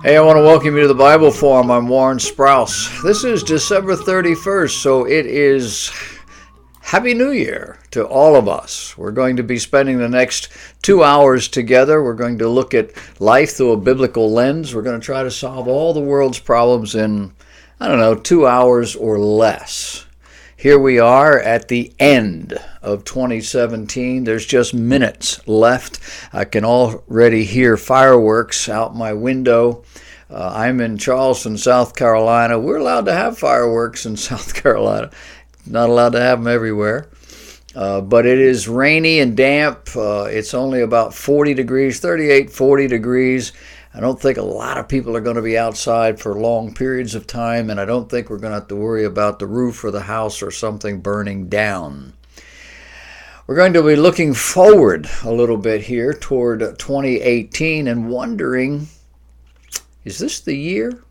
Hey, I want to welcome you to the Bible Forum. I'm Warren Sprouse. This is December 31st, so it is Happy New Year to all of us. We're going to be spending the next 2 hours together. We're going to look at life through a biblical lens. We're going to try to solve all the world's problems in, 2 hours or less. Here we are at the end of 2017. There's just minutes left. I can already hear fireworks out my window. I'm in Charleston, South Carolina. We're allowed to have fireworks in South Carolina. Not allowed to have them everywhere. But it is rainy and damp. It's only about 40 degrees, 38, 40 degrees. I don't think a lot of people are going to be outside for long periods of time, and I don't think we're going to have to worry about the roof or the house or something burning down. We're going to be looking forward a little bit here toward 2018 and wondering, is this the year?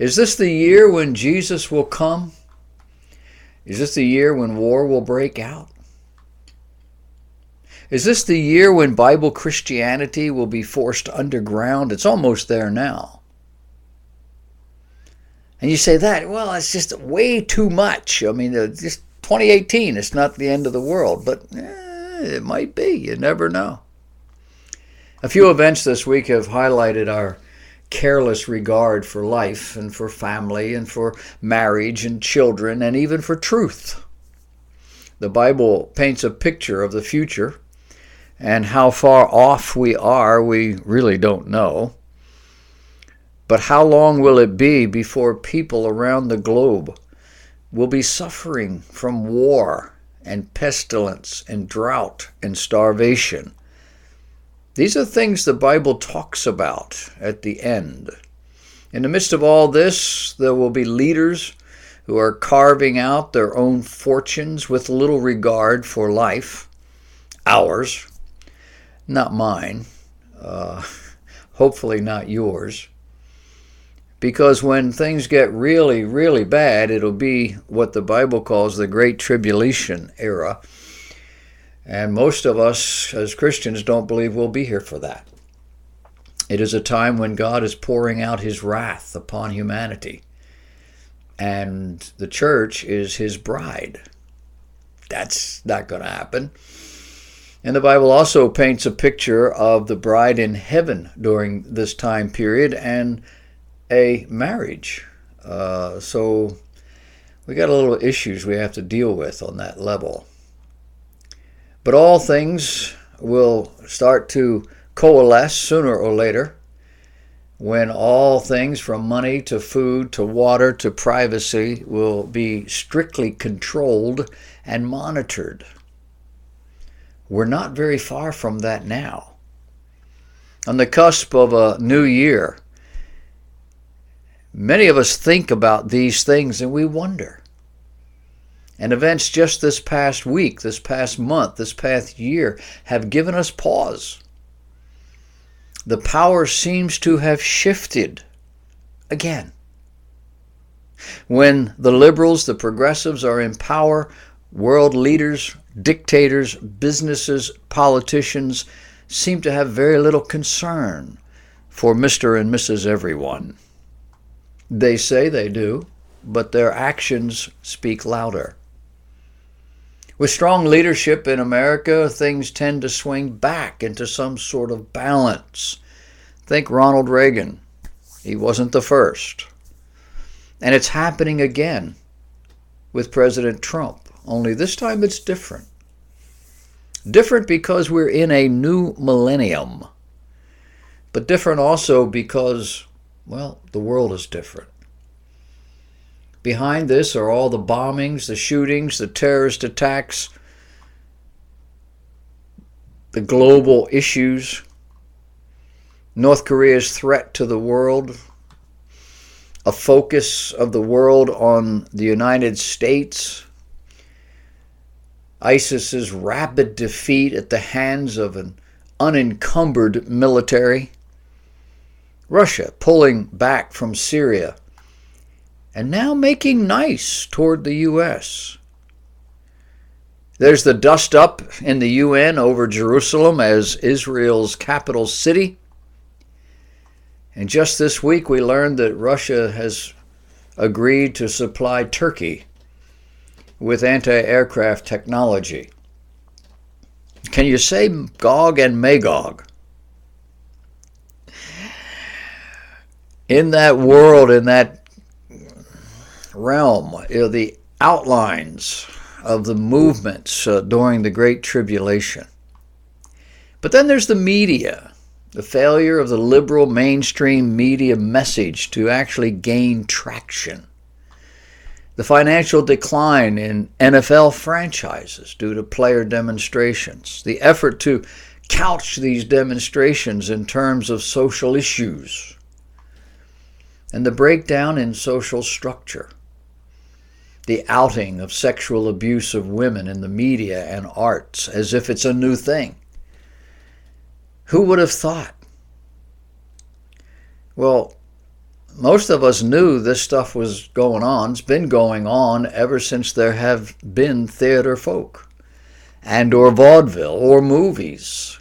Is this the year when Jesus will come? Is this the year when war will break out? Is this the year when Bible Christianity will be forced underground? It's almost there now. And you say that, well, it's just way too much. I mean, just 2018, it's not the end of the world, but it might be. You never know. A few events this week have highlighted our careless regard for life and for family and for marriage and children and even for truth. The Bible paints a picture of the future. And how far off we are, we really don't know. But how long will it be before people around the globe will be suffering from war and pestilence and drought and starvation? These are things the Bible talks about at the end. In the midst of all this, there will be leaders who are carving out their own fortunes with little regard for life, ours. Not mine, hopefully not yours, because when things get really, really bad, it'll be what the Bible calls the Great Tribulation era, and most of us as Christians don't believe we'll be here for that. It is a time when God is pouring out his wrath upon humanity, and the church is his bride. That's not going to happen. And the Bible also paints a picture of the bride in heaven during this time period and a marriage. So we got a little issues we have to deal with on that level. But all things will start to coalesce sooner or later when all things from money to food to water to privacy will be strictly controlled and monitored. We're not very far from that now. On the cusp of a new year, many of us think about these things and we wonder. And events just this past week, this past month, this past year have given us pause. The power seems to have shifted again. When the liberals, the progressives are in power, world leaders, dictators, businesses, politicians seem to have very little concern for Mr. and Mrs. Everyone. They say they do, but their actions speak louder. With strong leadership in America, things tend to swing back into some sort of balance. Think Ronald Reagan. He wasn't the first. And it's happening again with President Trump. Only this time it's different. Different because we're in a new millennium. But different also because, well, the world is different. Behind this are all the bombings, the shootings, the terrorist attacks, the global issues, North Korea's threat to the world, a focus of the world on the United States, ISIS's rapid defeat at the hands of an unencumbered military, Russia pulling back from Syria, and now making nice toward the U.S. There's the dust up in the UN over Jerusalem as Israel's capital city. And just this week we learned that Russia has agreed to supply Turkey with anti-aircraft technology. Can you say Gog and Magog? In that world, in that realm, the outlines of the movements during the Great Tribulation. But then there's the media, the failure of the liberal mainstream media message to actually gain traction. The financial decline in NFL franchises due to player demonstrations. The effort to couch these demonstrations in terms of social issues. And the breakdown in social structure. The outing of sexual abuse of women in the media and arts as if it's a new thing. Who would have thought? Well, most of us knew this stuff was going on. It's been going on ever since there have been theater folk and or vaudeville or movies.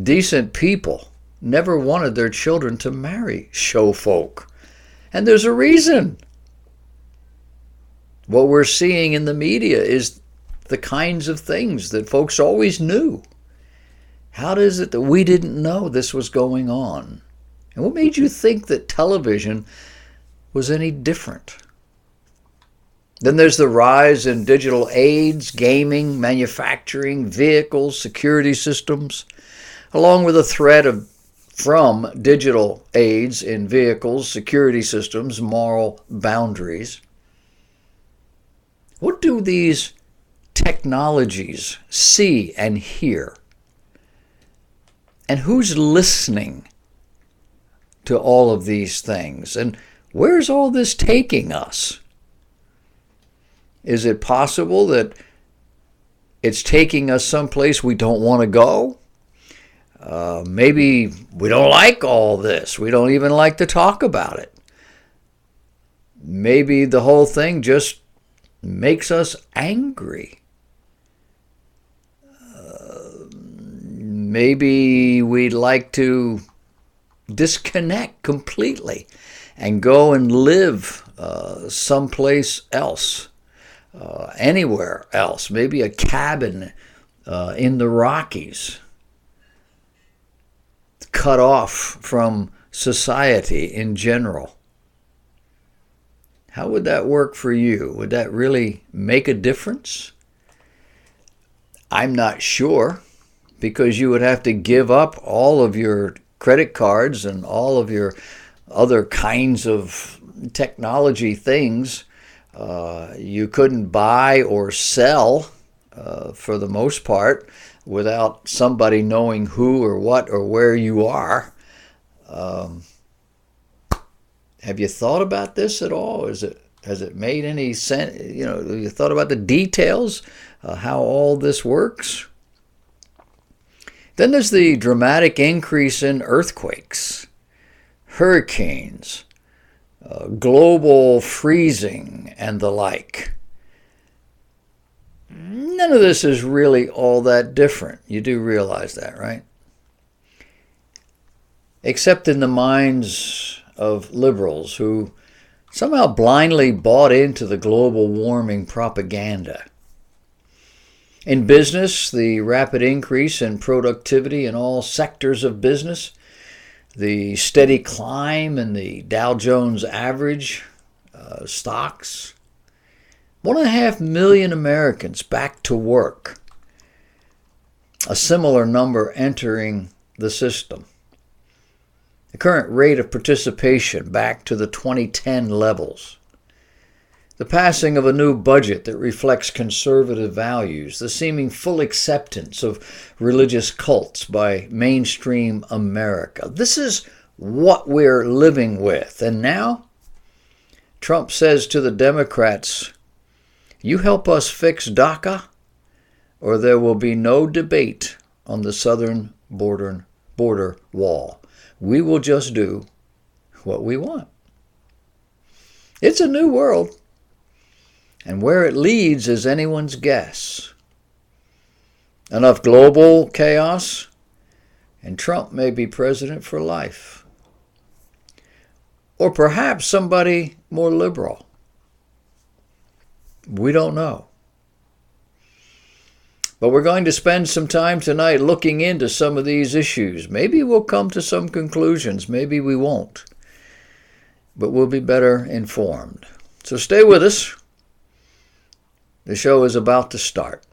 Decent people never wanted their children to marry show folk. And there's a reason. What we're seeing in the media is the kinds of things that folks always knew. How is it that we didn't know this was going on? And what made you think that television was any different? Then there's the rise in digital aids, gaming, manufacturing, vehicles, security systems, along with a threat from digital aids in vehicles, security systems, moral boundaries. What do these technologies see and hear? And who's listening to all of these things? And where's all this taking us? Is it possible that it's taking us someplace we don't want to go? Maybe we don't like all this. We don't even like to talk about it. Maybe the whole thing just makes us angry. Maybe we'd like to disconnect completely and go and live someplace else, anywhere else, maybe a cabin in the Rockies, cut off from society in general. How would that work for you? Would that really make a difference? I'm not sure, because you would have to give up all of your credit cards and all of your other kinds of technology things. You couldn't buy or sell, for the most part, without somebody knowing who or what or where you are. Have you thought about this at all? Has it made any sense? Have you thought about the details, how all this works? Then there's the dramatic increase in earthquakes, hurricanes, global freezing, and the like. None of this is really all that different. You do realize that, right? Except in the minds of liberals who somehow blindly bought into the global warming propaganda. In business, the rapid increase in productivity in all sectors of business, the steady climb in the Dow Jones average stocks, 1.5 million Americans back to work, a similar number entering the system. The current rate of participation back to the 2010 levels. The passing of a new budget that reflects conservative values, the seeming full acceptance of religious cults by mainstream America. This is what we're living with. And now, Trump says to the Democrats, you help us fix DACA, or there will be no debate on the southern border wall. We will just do what we want. It's a new world. And where it leads is anyone's guess. Enough global chaos, and Trump may be president for life. Or perhaps somebody more liberal. We don't know. But we're going to spend some time tonight looking into some of these issues. Maybe we'll come to some conclusions. Maybe we won't. But we'll be better informed. So stay with us. The show is about to start.